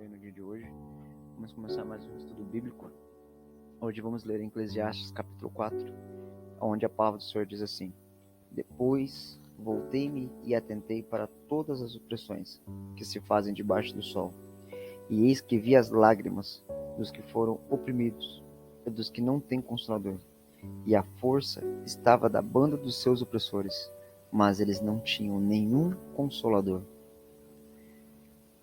aí no dia de hoje. Vamos começar mais um estudo bíblico. Hoje vamos ler em Eclesiastes capítulo 4, onde a palavra do Senhor diz assim: Depois voltei-me e atentei para todas as opressões que se fazem debaixo do sol, e eis que vi as lágrimas dos que foram oprimidos e dos que não têm consolador, e a força estava da banda dos seus opressores, mas eles não tinham nenhum consolador.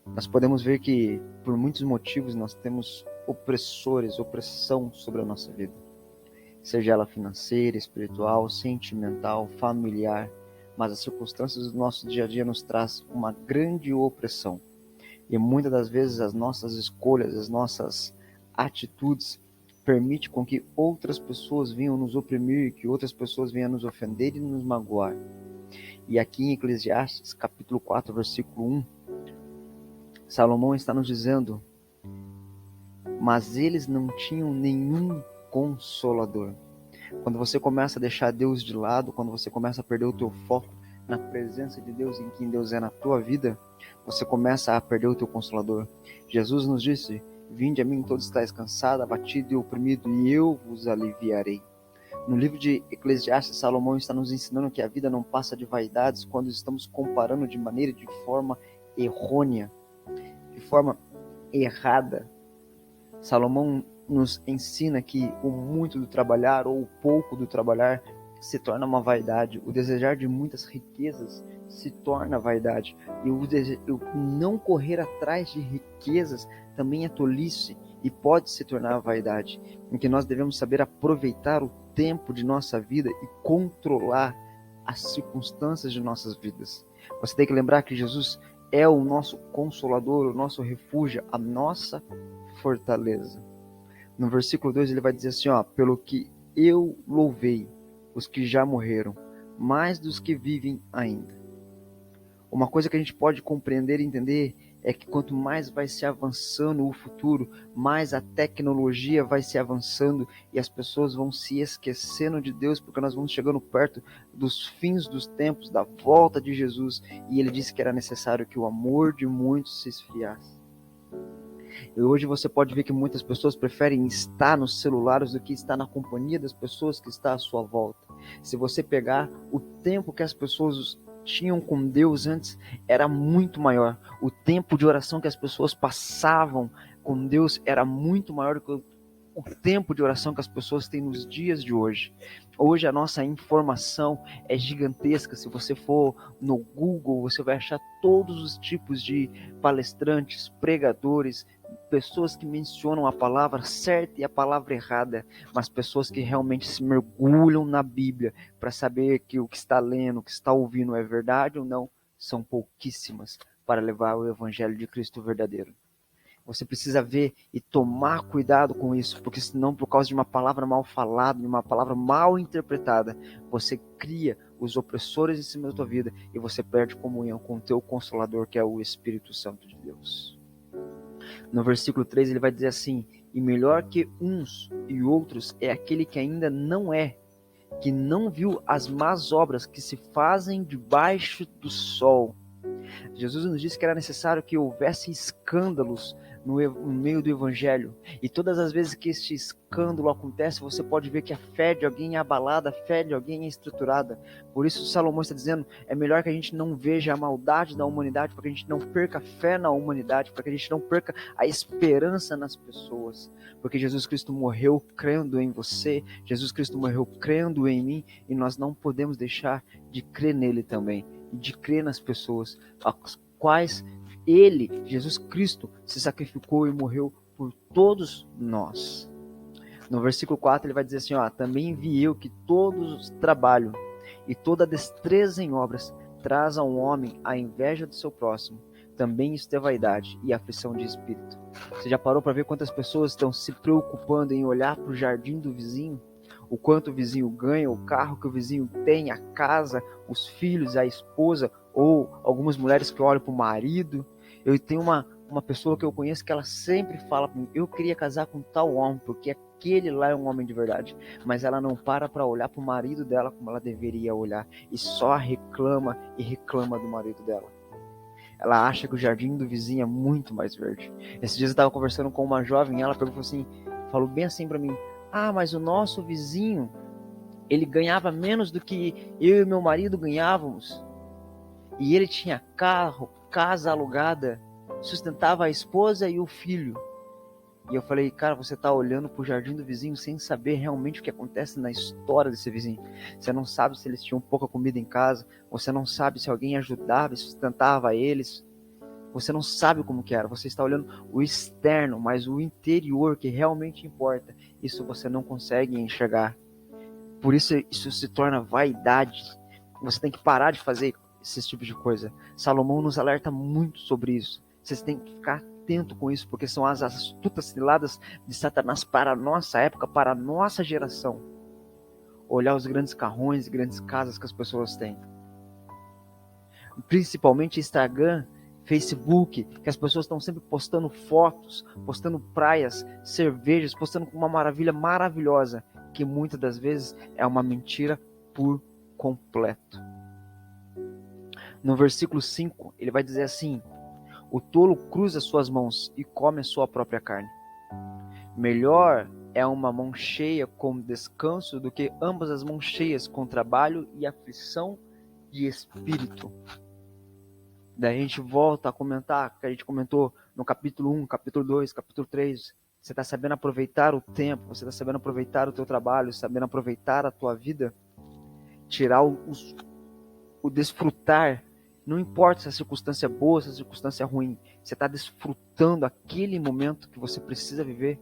Nós podemos ver que, por muitos motivos, nós temos opressão sobre a nossa vida. Seja ela financeira, espiritual, sentimental, familiar, mas as circunstâncias do nosso dia a dia nos trazem uma grande opressão. E muitas das vezes as nossas escolhas, as nossas atitudes permitem com que outras pessoas venham nos oprimir, que outras pessoas venham nos ofender e nos magoar. E aqui em Eclesiastes capítulo 4, versículo 1, Salomão está nos dizendo: mas eles não tinham nenhum consolador. Quando você começa a deixar Deus de lado, quando você começa a perder o teu foco na presença de Deus, em quem Deus é na tua vida, você começa a perder o teu consolador. Jesus nos disse: vinde a mim todos estáis cansados, abatidos e oprimidos, e eu vos aliviarei. No livro de Eclesiastes, Salomão está nos ensinando que a vida não passa de vaidades quando estamos comparando de maneira, de forma errônea, de forma errada. Salomão nos ensina que o muito do trabalhar ou o pouco do trabalhar se torna uma vaidade. O desejar de muitas riquezas se torna vaidade. E o não correr atrás de riquezas também é tolice e pode se tornar vaidade. Em que nós devemos saber aproveitar o tempo de nossa vida e controlar as circunstâncias de nossas vidas. Você tem que lembrar que Jesus é o nosso consolador, o nosso refúgio, a nossa fortaleza. No versículo 2 ele vai dizer assim, pelo que eu louvei os que já morreram, mais dos que vivem ainda. Uma coisa que a gente pode compreender e entender é que quanto mais vai se avançando o futuro, mais a tecnologia vai se avançando e as pessoas vão se esquecendo de Deus, porque nós vamos chegando perto dos fins dos tempos, da volta de Jesus, e ele disse que era necessário que o amor de muitos se esfriasse. E hoje você pode ver que muitas pessoas preferem estar nos celulares do que estar na companhia das pessoas que estão à sua volta. Se você pegar o tempo que as pessoas tinham com Deus antes, era muito maior. O tempo de oração que as pessoas passavam com Deus era muito maior do que o tempo de oração que as pessoas têm nos dias de hoje. Hoje a nossa informação é gigantesca. Se você for no Google, você vai achar todos os tipos de palestrantes, pregadores, pessoas que mencionam a palavra certa e a palavra errada, mas pessoas que realmente se mergulham na Bíblia para saber que o que está lendo, o que está ouvindo é verdade ou não, são pouquíssimas para levar o Evangelho de Cristo verdadeiro. Você precisa ver e tomar cuidado com isso, porque senão, por causa de uma palavra mal falada, de uma palavra mal interpretada, você cria os opressores em cima da tua vida e você perde comunhão com o teu Consolador, que é o Espírito Santo de Deus. No versículo 3 ele vai dizer assim: e melhor que uns e outros é aquele que ainda não é, que não viu as más obras que se fazem debaixo do sol. Jesus nos disse que era necessário que houvesse escândalos no meio do Evangelho. E todas as vezes que este escândalo acontece, você pode ver que a fé de alguém é abalada, a fé de alguém é estruturada. Por isso Salomão está dizendo, é melhor que a gente não veja a maldade da humanidade, para que a gente não perca a fé na humanidade, para que a gente não perca a esperança nas pessoas. Porque Jesus Cristo morreu crendo em você, Jesus Cristo morreu crendo em mim, e nós não podemos deixar de crer nele também, de crer nas pessoas, as quais ele, Jesus Cristo, se sacrificou e morreu por todos nós. No versículo 4 ele vai dizer assim, também vi eu que todos os trabalho e toda destreza em obras traz ao homem a inveja do seu próximo. Também isto é vaidade e aflição de espírito. Você já parou para ver quantas pessoas estão se preocupando em olhar para o jardim do vizinho? O quanto o vizinho ganha, o carro que o vizinho tem, a casa, os filhos, a esposa, ou algumas mulheres que olham para o marido. Eu tenho uma pessoa que eu conheço que ela sempre fala para mim, eu queria casar com tal homem, porque aquele lá é um homem de verdade. Mas ela não para olhar para o marido dela como ela deveria olhar, e só reclama e reclama do marido dela. Ela acha que o jardim do vizinho é muito mais verde. Esses dias eu estava conversando com uma jovem, ela perguntou assim, falou bem assim para mim: ah, mas o nosso vizinho, ele ganhava menos do que eu e meu marido ganhávamos. E ele tinha carro, casa alugada, sustentava a esposa e o filho. E eu falei, cara, você está olhando para o jardim do vizinho sem saber realmente o que acontece na história desse vizinho. Você não sabe se eles tinham pouca comida em casa, você não sabe se alguém ajudava e sustentava eles. Você não sabe como que era, você está olhando o externo, mas o interior que realmente importa, isso você não consegue enxergar. Por isso se torna vaidade. Você tem que parar de fazer esse tipo de coisa. Salomão nos alerta muito sobre isso. Vocês têm que ficar atento com isso, porque são as astutas ciladas de Satanás para a nossa época, para a nossa geração. Olhar os grandes carrões e grandes casas que as pessoas têm. Principalmente Instagram, Facebook, que as pessoas estão sempre postando fotos, postando praias, cervejas, postando uma maravilha maravilhosa, que muitas das vezes é uma mentira por completo. No versículo 5, ele vai dizer assim: o tolo cruza suas mãos e come a sua própria carne. Melhor é uma mão cheia com descanso do que ambas as mãos cheias com trabalho e aflição de espírito. Daí a gente volta a comentar, que a gente comentou no capítulo 1, capítulo 2, capítulo 3. Você está sabendo aproveitar o tempo, você está sabendo aproveitar o teu trabalho, sabendo aproveitar a tua vida, tirar o desfrutar. Não importa se a circunstância é boa, se a circunstância é ruim. Você está desfrutando aquele momento que você precisa viver.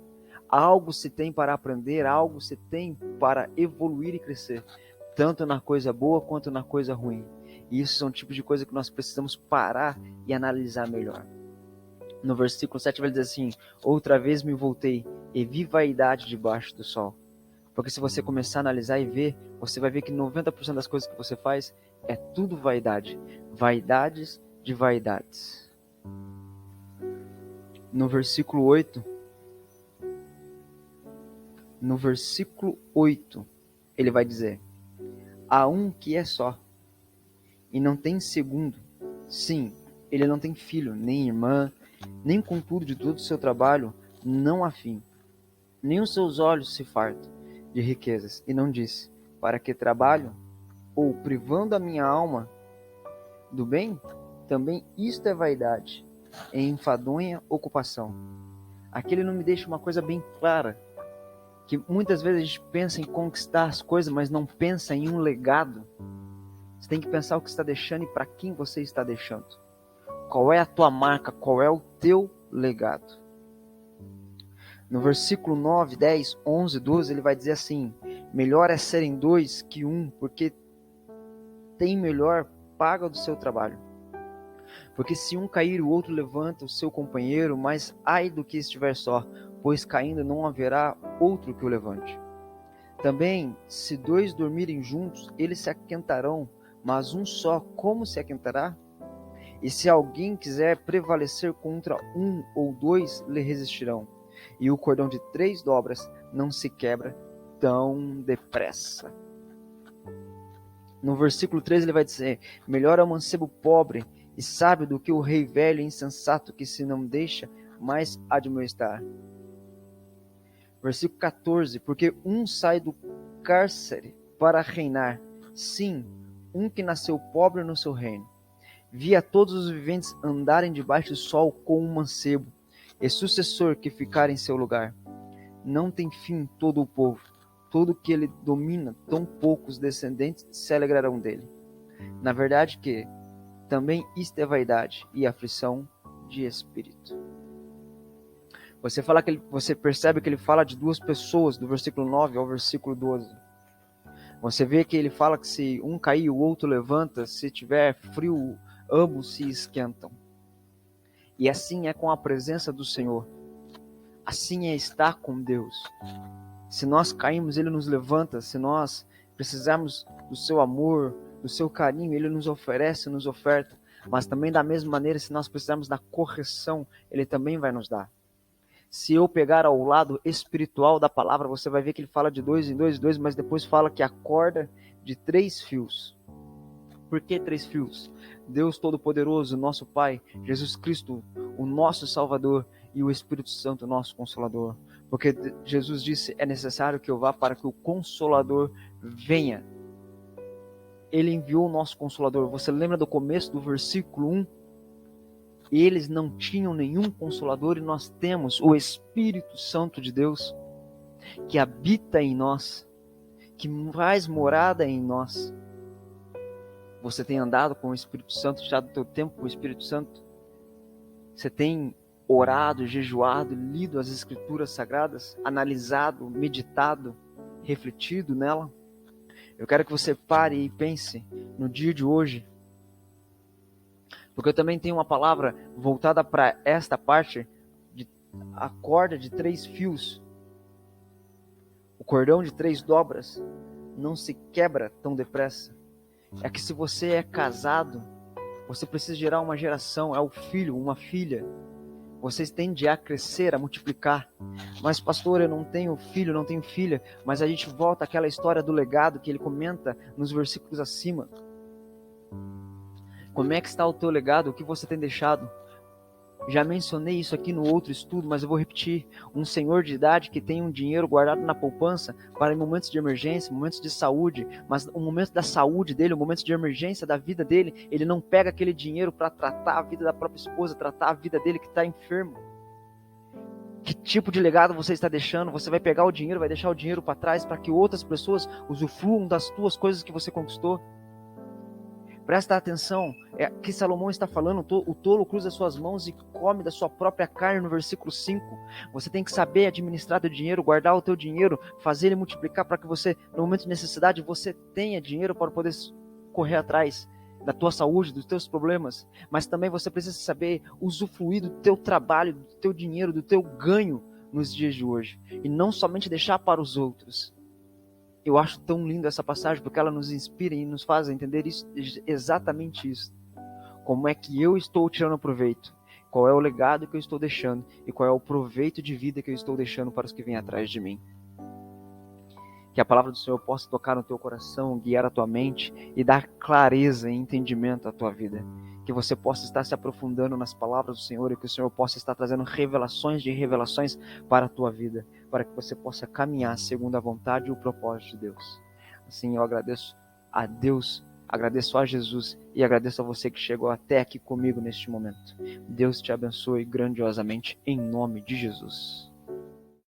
Algo se tem para aprender, algo se tem para evoluir e crescer. Tanto na coisa boa quanto na coisa ruim. E isso são tipos de coisa que nós precisamos parar e analisar melhor. No versículo 7 vai dizer assim: outra vez me voltei e vi vaidade debaixo do sol. Porque se você começar a analisar e ver, você vai ver que 90% das coisas que você faz é tudo vaidade. Vaidades de vaidades. No versículo 8, ele vai dizer: há um que é só, e não tem segundo. Sim, ele não tem filho, nem irmã, nem contudo de todo o seu trabalho não há fim. Nem os seus olhos se fartam de riquezas, e não disse: para que trabalho? Ou privando a minha alma do bem? Também isto é vaidade, é enfadonha ocupação. Aqui ele não me deixa uma coisa bem clara, que muitas vezes a gente pensa em conquistar as coisas, mas não pensa em um legado. Você tem que pensar o que está deixando e para quem você está deixando. Qual é a tua marca, qual é o teu legado. No versículo 9, 10, 11, 12, ele vai dizer assim: melhor é serem dois que um, porque tem melhor paga do seu trabalho. Porque se um cair, o outro levanta o seu companheiro, mas ai do que estiver só, pois caindo não haverá outro que o levante. Também, se dois dormirem juntos, eles se aquentarão, mas um só, como se aquentará? E se alguém quiser prevalecer contra um ou dois, lhe resistirão. E o cordão de 3 dobras não se quebra tão depressa. No versículo 13 ele vai dizer: melhor é o mancebo pobre e sábio do que o rei velho e insensato que se não deixa mais admoestar. Versículo 14: porque um sai do cárcere para reinar, sim, um que nasceu pobre no seu reino. Via todos os viventes andarem debaixo do sol com um mancebo, e sucessor que ficar em seu lugar. Não tem fim todo o povo, todo que ele domina, tão poucos descendentes se alegrarão dele. Na verdade que também isto é vaidade e aflição de espírito. Você percebe que ele fala de duas pessoas, do versículo 9 ao versículo 12. Você vê que ele fala que se um cair, o outro levanta, se tiver frio, ambos se esquentam. E assim é com a presença do Senhor. Assim é estar com Deus. Se nós caímos, Ele nos levanta. Se nós precisarmos do seu amor, do seu carinho, Ele nos oferece, nos oferta. Mas também da mesma maneira, se nós precisarmos da correção, Ele também vai nos dar. Se eu pegar ao lado espiritual da palavra, você vai ver que ele fala de 2 em 2, mas depois fala que a corda de 3 fios. Por que 3 fios? Deus Todo-Poderoso, nosso Pai, Jesus Cristo, o nosso Salvador, e o Espírito Santo, nosso Consolador. Porque Jesus disse, é necessário que eu vá para que o Consolador venha. Ele enviou o nosso Consolador. Você lembra do começo do versículo 1? Eles não tinham nenhum Consolador e nós temos o Espírito Santo de Deus, que habita em nós, que faz morada em nós. Você tem andado com o Espírito Santo, tirado o teu tempo com o Espírito Santo? Você tem orado, jejuado, lido as Escrituras Sagradas, analisado, meditado, refletido nela? Eu quero que você pare e pense no dia de hoje, porque eu também tenho uma palavra voltada para esta parte, a corda de 3 fios. O cordão de 3 dobras não se quebra tão depressa. É que se você é casado, você precisa gerar uma geração, é o filho, uma filha. Vocês tendem a crescer, a multiplicar. Mas pastor, eu não tenho filho, não tenho filha. Mas a gente volta àquela história do legado que ele comenta nos versículos acima. Como é que está o teu legado? O que você tem deixado? Já mencionei isso aqui no outro estudo, mas eu vou repetir. Um senhor de idade que tem um dinheiro guardado na poupança para momentos de emergência, momentos de saúde, mas o momento da saúde dele, o momento de emergência da vida dele, ele não pega aquele dinheiro para tratar a vida da própria esposa, tratar a vida dele que está enfermo. Que tipo de legado você está deixando? Você vai pegar o dinheiro, vai deixar o dinheiro para trás para que outras pessoas usufruam das tuas coisas que você conquistou? Presta atenção, é que Salomão está falando, o tolo cruza suas mãos e come da sua própria carne, no versículo 5. Você tem que saber administrar teu dinheiro, guardar o teu dinheiro, fazer ele multiplicar para que você, no momento de necessidade, você tenha dinheiro para poder correr atrás da tua saúde, dos teus problemas. Mas também você precisa saber usufruir do teu trabalho, do teu dinheiro, do teu ganho nos dias de hoje. E não somente deixar para os outros. Eu acho tão lindo essa passagem, porque ela nos inspira e nos faz entender isso, exatamente isso. Como é que eu estou tirando proveito? Qual é o legado que eu estou deixando? E qual é o proveito de vida que eu estou deixando para os que vêm atrás de mim? Que a palavra do Senhor possa tocar no teu coração, guiar a tua mente e dar clareza e entendimento à tua vida. Que você possa estar se aprofundando nas palavras do Senhor e que o Senhor possa estar trazendo revelações de revelações para a tua vida, para que você possa caminhar segundo a vontade e o propósito de Deus. Assim eu agradeço a Deus, agradeço a Jesus e agradeço a você que chegou até aqui comigo neste momento. Deus te abençoe grandiosamente em nome de Jesus.